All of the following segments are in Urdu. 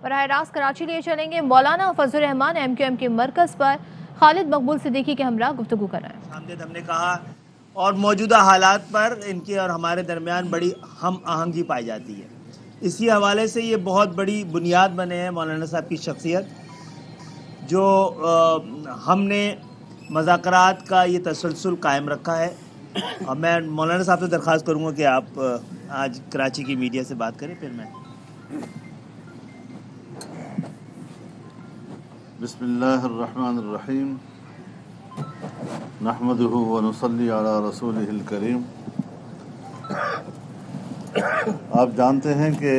براہ راست کراچی لیے چلیں گے مولانا فضل الرحمان MQM کے مرکز پر خالد مقبول صدیقی کے ہمراہ گفتگو کر رہے ہیں۔ ہم نے کہا اور موجودہ حالات پر ان کے اور ہمارے درمیان بڑی ہم آہنگی پائی جاتی ہے، اسی حوالے سے یہ بہت بڑی بنیاد بنے ہیں مولانا صاحب کی شخصیت، جو ہم نے مذاکرات کا یہ تسلسل قائم رکھا ہے۔ اور میں مولانا صاحب سے درخواست کروں گا کہ آپ آج کراچی کی میڈیا سے بات کریں، پھر میں بسم اللہ الرحمن الرحیم نحمدہ ونصلی علی رسولہ الکریم۔ آپ جانتے ہیں کہ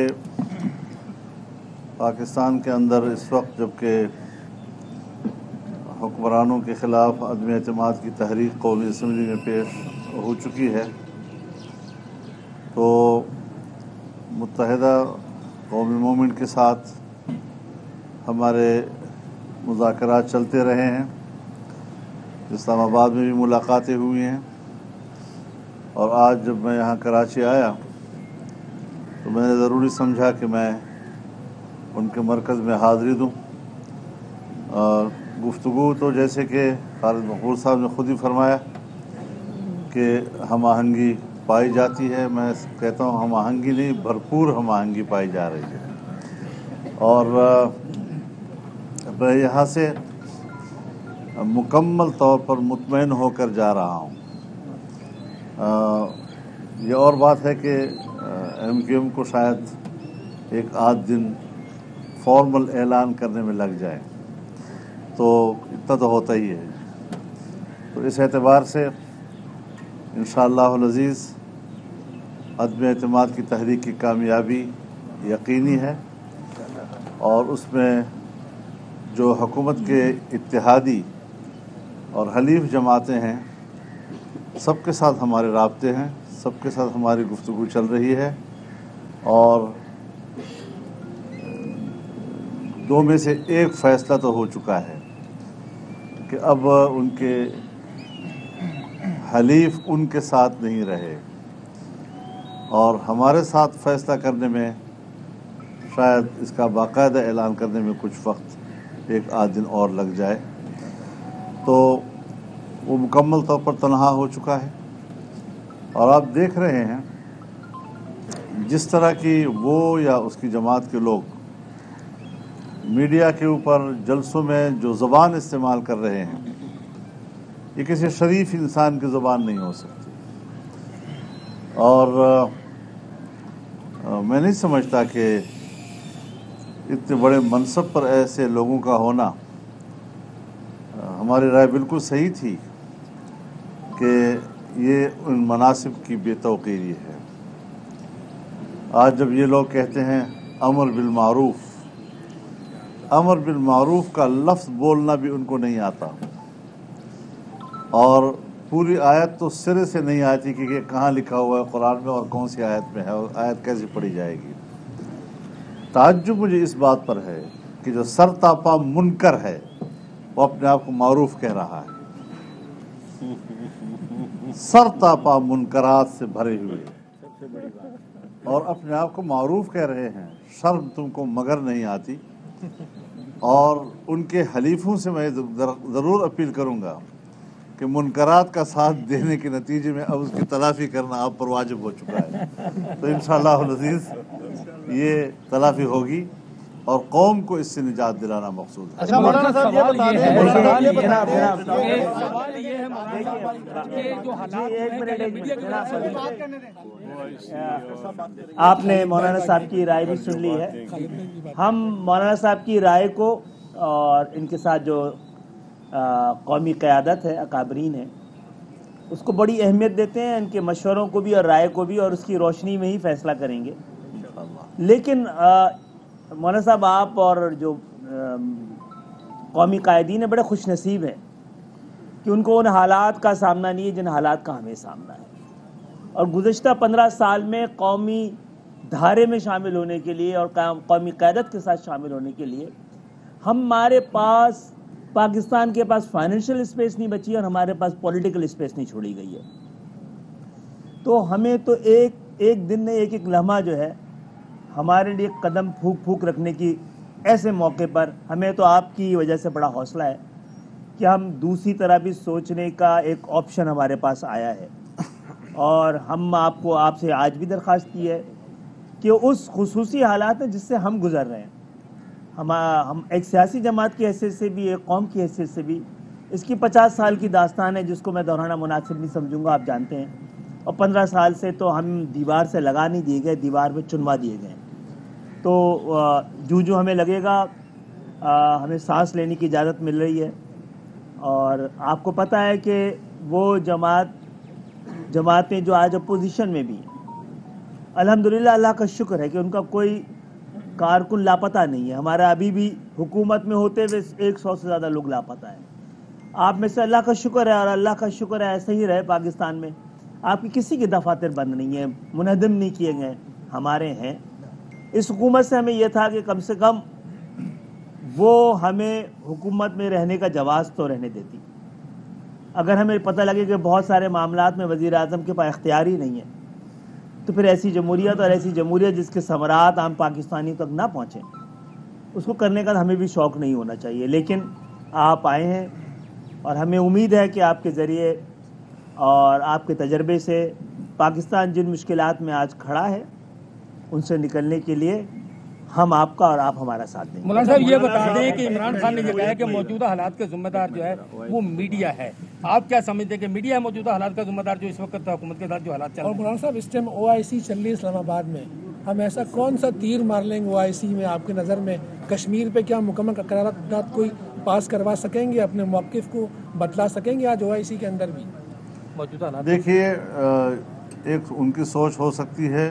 پاکستان کے اندر اس وقت جب کہ حکمرانوں کے خلاف عدم اعتماد کی تحریک قومی اسمبلی میں پیش ہو چکی ہے، تو متحدہ قوم مومن کے ساتھ ہمارے مذاکرات چلتے رہے ہیں۔ اسلام آباد میں بھی ملاقاتیں ہوئی ہیں، اور آج جب میں یہاں کراچی آیا تو میں نے ضروری سمجھا کہ میں ان کے مرکز میں حاضری دوں۔ اور گفتگو تو جیسے کہ خالد مقبول صاحب نے خود ہی فرمایا کہ ہم آہنگی پائی جاتی ہے، میں کہتا ہوں ہم آہنگی نہیں، بھرپور ہم آہنگی پائی جا رہی ہے، اور میں یہاں سے مکمل طور پر مطمئن ہو کر جا رہا ہوں۔ یہ اور بات ہے کہ MQM کو شاید ایک آدھ دن فارمل اعلان کرنے میں لگ جائے، تو اتنا تو ہوتا ہی ہے۔ تو اس اعتبار سے انشاءاللہ العزیز عدم اعتماد کی تحریک کی کامیابی یقینی ہے، اور اس میں جو حکومت کے اتحادی اور حلیف جماعتیں ہیں، سب کے ساتھ ہمارے رابطے ہیں، سب کے ساتھ ہماری گفتگو چل رہی ہے، اور دو میں سے ایک فیصلہ تو ہو چکا ہے کہ اب ان کے حلیف ان کے ساتھ نہیں رہے، اور ہمارے ساتھ فیصلہ کرنے میں شاید اس کا باقاعدہ اعلان کرنے میں کچھ وقت ایک آدھ دن اور لگ جائے، تو وہ مکمل طور پر تنہا ہو چکا ہے۔ اور آپ دیکھ رہے ہیں جس طرح کی وہ یا اس کی جماعت کے لوگ میڈیا کے اوپر جلسوں میں جو زبان استعمال کر رہے ہیں، یہ کسی شریف انسان کی زبان نہیں ہو سکتی، اور میں نہیں سمجھتا کہ اتنے بڑے منصب پر ایسے لوگوں کا ہونا، ہماری رائے بالکل صحیح تھی کہ یہ ان مناصب کی بے توقیری ہے۔ آج جب یہ لوگ کہتے ہیں امر بالمعروف، امر بالمعروف کا لفظ بولنا بھی ان کو نہیں آتا، اور پوری آیت تو سرے سے نہیں آتی کہ یہ کہاں لکھا ہوا ہے قرآن میں اور کون سی آیت میں ہے، اور آیت کیسے پڑھی جائے گی۔ تعجب مجھے اس بات پر ہے کہ جو سر تاپا منکر ہے وہ اپنے آپ کو معروف کہہ رہا ہے، سر تاپا منکرات سے بھرے ہوئے، اور اپنے آپ کو معروف کہہ رہے ہیں۔ شرم تم کو مگر نہیں آتی۔ اور ان کے حلیفوں سے میں ضرور اپیل کروں گا کہ منکرات کا ساتھ دینے کے نتیجے میں اب اس کی تلافی کرنا آپ پر واجب ہو چکا ہے، تو انشاءاللہ العزیز یہ تلافی ہوگی، اور قوم کو اس سے نجات دلانا مقصود ہے۔ اچھا مولانا صاحب یہ بتا دیں، آپ نے مولانا صاحب کی رائے بھی سن لی ہے۔ ہم مولانا صاحب کی رائے کو اور ان کے ساتھ جو قومی قیادت ہے، اکابرین ہے، اس کو بڑی اہمیت دیتے ہیں، ان کے مشوروں کو بھی اور رائے کو بھی، اور اس کی روشنی میں ہی فیصلہ کریں گے۔ لیکن مولانا صاحب آپ اور جو قومی قائدین ہیں بڑے خوش نصیب ہیں کہ ان کو ان حالات کا سامنا نہیں ہے جن حالات کا ہمیں سامنا ہے، اور گزشتہ 15 سال میں قومی دھارے میں شامل ہونے کے لیے اور قومی قیادت کے ساتھ شامل ہونے کے لیے ہمارے پاس، پاکستان کے پاس فائنینشیل اسپیس نہیں بچی اور ہمارے پاس پولیٹیکل اسپیس نہیں چھوڑی گئی ہے۔ تو ہمیں تو ایک دن نے ایک لمحہ جو ہے ہمارے لیے قدم پھونک رکھنے کی ایسے موقع پر ہمیں تو آپ کی وجہ سے بڑا حوصلہ ہے کہ ہم دوسری طرح بھی سوچنے کا ایک آپشن ہمارے پاس آیا ہے، اور ہم آپ سے آج بھی درخواست کی ہے کہ اس خصوصی حالات میں جس سے ہم گزر رہے ہیں، ہم ایک سیاسی جماعت کی حیثیت سے بھی، ایک قوم کی حیثیت سے بھی، اس کی 50 سال کی داستان ہے جس کو میں دہرانا مناسب نہیں سمجھوں گا، آپ جانتے ہیں، اور 15 سال سے تو ہم دیوار سے لگا نہیں دیے گئے، دیوار پہ چنوا دیے گئے ہیں۔ تو جو ہمیں لگے گا ہمیں سانس لینے کی اجازت مل رہی ہے، اور آپ کو پتہ ہے کہ وہ جماعتیں جو آج اپوزیشن میں بھی ہیں، الحمدللہ اللہ کا شکر ہے کہ ان کا کوئی کارکن لاپتہ نہیں ہے۔ ہمارا ابھی بھی حکومت میں ہوتے ہوئے 100 سے زیادہ لوگ لاپتہ ہیں۔ آپ میں سے اللہ کا شکر ہے، اور اللہ کا شکر ہے ایسا ہی رہے پاکستان میں، آپ کی کسی کی دفاتر بند نہیں ہیں، منہدم نہیں کیے گئے، ہمارے ہیں۔ اس حکومت سے ہمیں یہ تھا کہ کم سے کم وہ ہمیں حکومت میں رہنے کا جواز تو رہنے دیتی۔ اگر ہمیں پتہ لگے کہ بہت سارے معاملات میں وزیر اعظم کے پاس اختیار ہی نہیں ہے، تو پھر ایسی جمہوریت، اور ایسی جمہوریت جس کے ثمرات عام پاکستانی تک نہ پہنچیں، اس کو کرنے کا ہمیں بھی شوق نہیں ہونا چاہیے۔ لیکن آپ آئے ہیں، اور ہمیں امید ہے کہ آپ کے ذریعے اور آپ کے تجربے سے پاکستان جن مشکلات میں آج کھڑا ہے ان سے نکلنے کے لیے ہم آپ کا اور آپ ہمارا ساتھ دیں گے۔ مولانا صاحب یہ بتا دیں کہ عمران خان نے یہ کہا ہے کہ موجودہ حالات کے ذمہ دار جو ہے وہ میڈیا ہے، آپ کیا سمجھتے ہیں کہ میڈیا ہے موجودہ حالات کا ذمہ دار جو اس وقت حکومت کے ساتھ جو حالات چل رہے ہیں؟ اور مولانا صاحب اس ٹائم OIC چل رہی ہے اسلام آباد میں، ہم ایسا کون سا تیر مار لیں گے OIC میں آپ کی نظر میں؟ کشمیر پہ کیا مکمل قرارداد کوئی پاس کروا سکیں گے؟ اپنے موقف کو بتلا سکیں گے آج OIC کے اندر بھی؟ موجودہ حالات دیکھیے، ایک ان کی سوچ ہو سکتی ہے،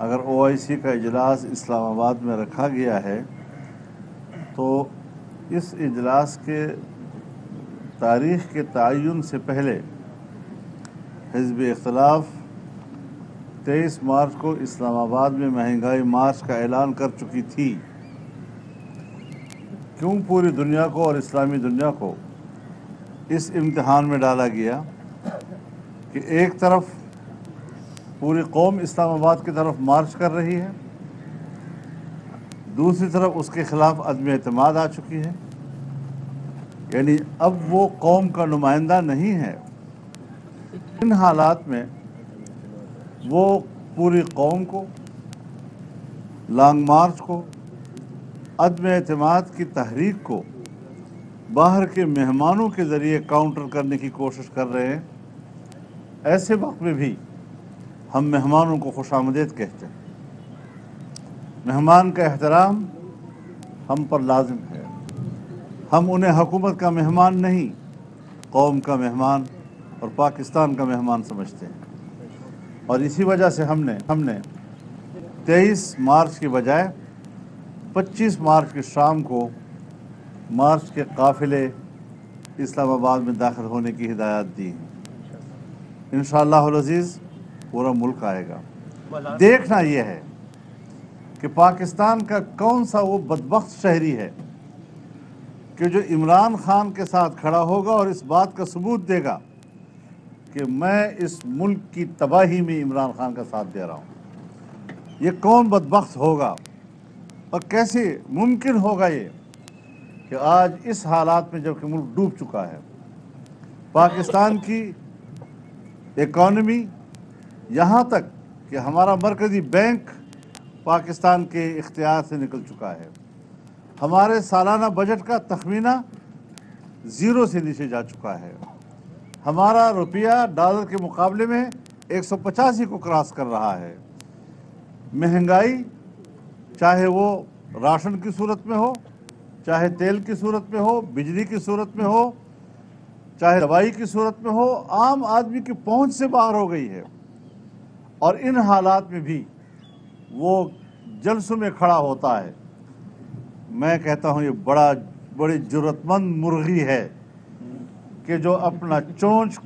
اگر OIC کا اجلاس اسلام آباد میں رکھا گیا ہے تو اس اجلاس کے تاریخ کے تعین سے پہلے حزب اختلاف 23 مارچ کو اسلام آباد میں مہنگائی مارچ کا اعلان کر چکی تھی۔ کیوں پوری دنیا کو اور اسلامی دنیا کو اس امتحان میں ڈالا گیا کہ ایک طرف پوری قوم اسلام آباد کی طرف مارچ کر رہی ہے، دوسری طرف اس کے خلاف عدم اعتماد آ چکی ہے، یعنی اب وہ قوم کا نمائندہ نہیں ہے۔ ان حالات میں وہ پوری قوم کو، لانگ مارچ کو، عدم اعتماد کی تحریک کو باہر کے مہمانوں کے ذریعے کاؤنٹر کرنے کی کوشش کر رہے ہیں۔ ایسے وقت میں بھی ہم مہمانوں کو خوش آمدید کہتے ہیں۔ مہمان کا احترام ہم پر لازم ہے۔ ہم انہیں حکومت کا مہمان نہیں، قوم کا مہمان اور پاکستان کا مہمان سمجھتے ہیں، اور اسی وجہ سے ہم نے 23 مارچ کی بجائے 25 مارچ کی شام کو مارچ کے قافلے اسلام آباد میں داخل ہونے کی ہدایات دی ہیں۔ انشاءاللہ العزیز پورا ملک آئے گا۔ دیکھنا یہ ہے کہ پاکستان کا کون سا وہ بدبخت شہری ہے کہ جو عمران خان کے ساتھ کھڑا ہوگا اور اس بات کا ثبوت دے گا کہ میں اس ملک کی تباہی میں عمران خان کا ساتھ دے رہا ہوں۔ یہ کون بدبخت ہوگا، اور کیسے ممکن ہوگا یہ کہ آج اس حالات میں جبکہ ملک ڈوب چکا ہے، پاکستان کی اکانومی، یہاں تک کہ ہمارا مرکزی بینک پاکستان کے اختیار سے نکل چکا ہے، ہمارے سالانہ بجٹ کا تخمینہ 0 سے نیچے جا چکا ہے، ہمارا روپیہ ڈالر کے مقابلے میں 185 کو کراس کر رہا ہے، مہنگائی چاہے وہ راشن کی صورت میں ہو، چاہے تیل کی صورت میں ہو، بجلی کی صورت میں ہو، چاہے دوائی کی صورت میں ہو، عام آدمی کی پہنچ سے باہر ہو گئی ہے۔ اور ان حالات میں بھی وہ جلسوں میں کھڑا ہوتا ہے۔ میں کہتا ہوں یہ بڑی جرأت مند مرغی ہے کہ جو اپنا چونچ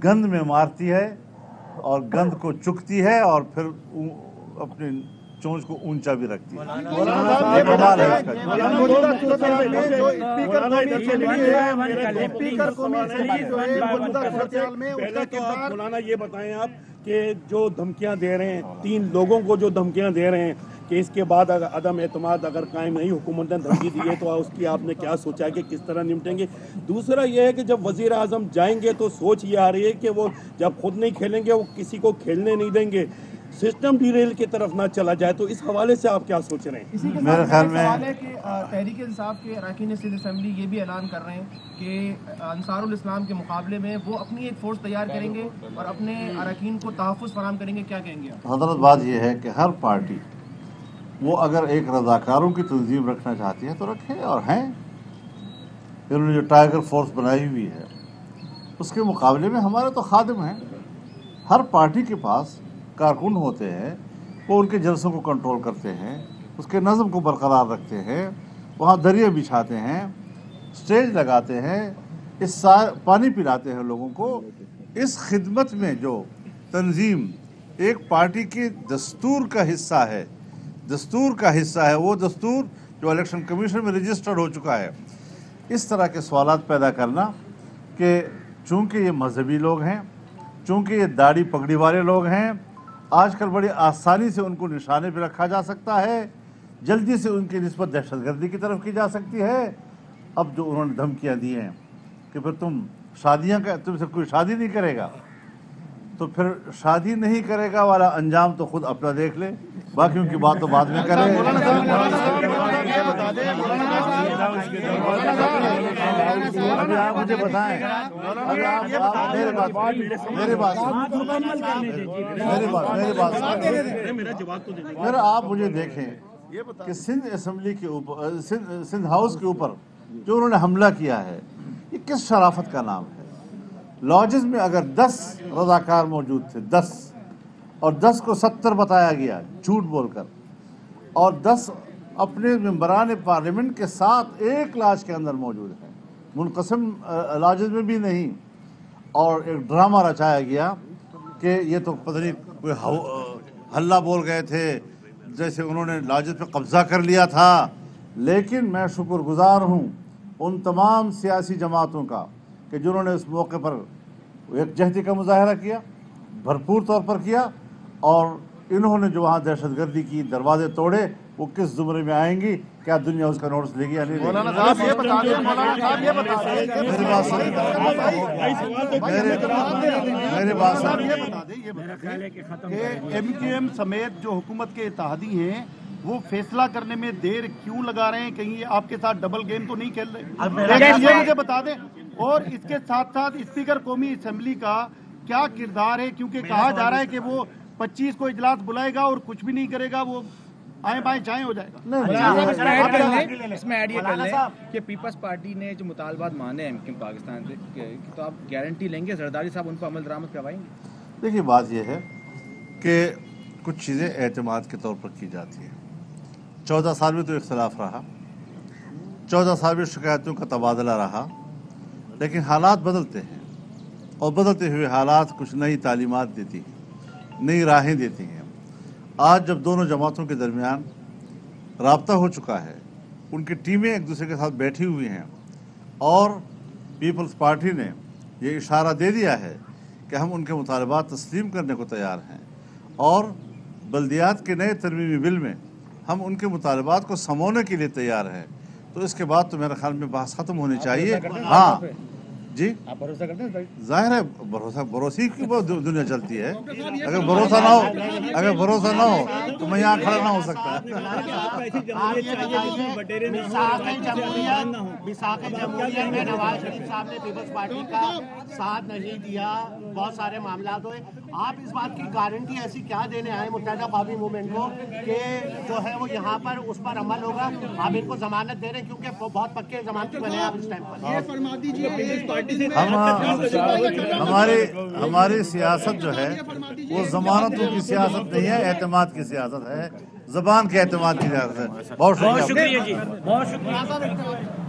گند میں مارتی ہے اور گند کو چکتی ہے اور پھر اپنی چونچ کو اونچا بھی رکھتی ہے۔ مولانا یہ بتائیں آپ کہ جو دھمکیاں دے رہے ہیں، 3 لوگوں کو جو دھمکیاں دے رہے ہیں کہ اس کے بعد اگر عدم اعتماد اگر قائم نہیں، حکومت نے دھمکی دی ہے تو اس کی آپ نے کیا سوچا ہے کہ کس طرح نمٹیں گے؟ دوسرا یہ ہے کہ جب وزیر اعظم جائیں گے تو سوچ یہ آ رہی ہے کہ وہ جب خود نہیں کھیلیں گے وہ کسی کو کھیلنے نہیں دیں گے، سسٹم ڈی ریل کی طرف نہ چلا جائے، تو اس حوالے سے آپ کیا سوچ رہے ہیں؟ میرے خیال میں سوال ہے کہ تحریک انصاف کے اراکین اسٹیٹ اسمبلی یہ بھی اعلان کر رہے ہیں کہ انصار الاسلام کے مقابلے میں وہ اپنی ایک فورس تیار کریں گے اور اپنے اراکین کو تحفظ فراہم کریں گے، کیا کہیں گے آپ؟ حضرت بات یہ ہے کہ ہر پارٹی وہ اگر ایک رضاکاروں کی تنظیم رکھنا چاہتی ہے تو رکھے، اور ہیں انہوں نے جو ٹائیگر فورس بنائی ہوئی ہے اس کے مقابلے میں ہمارے تو خادم ہیں. ہر پارٹی کے پاس کارکن ہوتے ہیں، وہ ان کے جلسوں کو کنٹرول کرتے ہیں، اس کے نظم کو برقرار رکھتے ہیں، وہاں دریا بچھاتے ہیں، سٹیج لگاتے ہیں، پانی پلاتے ہیں لوگوں کو. اس خدمت میں جو تنظیم ایک پارٹی کے دستور کا حصہ ہے، وہ دستور جو الیکشن کمیشن میں رجسٹرڈ ہو چکا ہے، اس طرح کے سوالات پیدا کرنا کہ چونکہ یہ مذہبی لوگ ہیں، چونکہ یہ داڑھی پگڑی والے لوگ ہیں، آج کل بڑی آسانی سے ان کو نشانے پہ رکھا جا سکتا ہے، جلدی سے ان کی نسبت دہشت گردی کی طرف کی جا سکتی ہے. اب جو انہوں نے دھمکیاں دی ہیں کہ پھر تم سے کوئی شادی نہیں کرے گا، تو پھر شادی نہیں کرے گا والا انجام تو خود اپنا دیکھ لے، باقیوں کی بات تو بعد میں کرے. ابھی آپ مجھے بتائیں، آپ مجھے دیکھیں کہ سندھ اسمبلی کے اوپر، سندھ ہاؤس کے اوپر جو انہوں نے حملہ کیا ہے، یہ کس شرافت کا نام ہے؟ لاجز میں اگر 10 رضاکار موجود تھے، 10 اور 10 کو 70 بتایا گیا جھوٹ بول کر، اور 10 اپنے ممبران پارلیمنٹ کے ساتھ ایک لاج کے اندر موجود ہیں، منقسم لاجز میں بھی نہیں، اور ایک ڈرامہ رچایا گیا کہ یہ تو پتہ نہیں کوئی ہلہ بول گئے تھے جیسے انہوں نے لاجز پہ قبضہ کر لیا تھا. لیکن میں شکر گزار ہوں ان تمام سیاسی جماعتوں کا کہ جنہوں نے اس موقع پر ایک جہتی کا مظاہرہ کیا، بھرپور طور پر کیا، اور انہوں نے جو وہاں دہشت گردی کی، دروازے توڑے، وہ کس زمرے میں آئیں گی؟ کیا دنیا اس کا نوٹس لے گی یا نہیں لے گی؟ مولانا صاحب یہ بتا دیں، میری بات سنیں، کہ ایم کیو ایم سمیت جو حکومت کے اتحادی ہیں وہ فیصلہ کرنے میں دیر کیوں لگا رہے ہیں؟ کہیں آپ کے ساتھ ڈبل گیم تو نہیں کھیل رہے؟ یہ مجھے بتا دیں. اور اس کے ساتھ ساتھ اسپیکر قومی اسمبلی کا کیا کردار ہے؟ کیونکہ کہا جا رہا ہے کہ وہ 25 کو اجلاس بلائے گا اور کچھ بھی نہیں کرے گا، وہ آئیں بائیں چائیں ہو جائے گا. اس میں ایڈ یہ کر لیں کہ پیپلز پارٹی نے جو مطالبات مانے ہیں کہ پاکستان سے، تو آپ گارنٹی لیں گے زرداری صاحب ان کو عمل درآمد کروائیں گے؟ دیکھیے بات یہ ہے کہ کچھ چیزیں اعتماد کے طور پر کی جاتی ہیں. 14 سال میں تو اختلاف رہا، 14 سال میں شکایتوں کا تبادلہ رہا، لیکن حالات بدلتے ہیں، اور بدلتے ہوئے حالات کچھ نئی تعلیمات دیتی ہیں، نئی راہیں دیتی ہیں. آج جب دونوں جماعتوں کے درمیان رابطہ ہو چکا ہے، ان کی ٹیمیں ایک دوسرے کے ساتھ بیٹھی ہوئی ہیں، اور پیپلز پارٹی نے یہ اشارہ دے دیا ہے کہ ہم ان کے مطالبات تسلیم کرنے کو تیار ہیں، اور بلدیات کے نئے ترمیمی بل میں ہم ان کے مطالبات کو سمونے کے لیے تیار ہیں، تو اس کے بعد تو میرے خیال میں بحث ختم ہونی چاہیے. ہاں جی، آپ بھروسہ کرتے ہیں؟ ظاہر ہے بھروسے کی بہت دنیا چلتی ہے. اگر بھروسہ نہ ہو تو میں یہاں کھڑا نہ ہو سکتا. وفاقی جمہوریہ میں نواز شریف صاحب نے پیپلز پارٹی کا ساتھ نہیں دیا، بہت سارے معاملات ہوئے. آپ اس بات کی گارنٹی ایسی کیا دینے آئے متحدہ قومی موومنٹ کو کہ جو ہے وہ یہاں پر اس پر عمل ہوگا؟ آپ ان کو ضمانت دے رہے ہیں کیونکہ وہ بہت پکے ضمانتی بنے ہیں آپ اس ٹائم پر. یہ فرما دیجیے. ہماری سیاست جو ہے وہ ضمانتوں کی سیاست نہیں ہے، اعتماد کی سیاست ہے، زبان کے اعتماد کی سیاست ہے. بہت شکریہ جی، بہت شکریہ.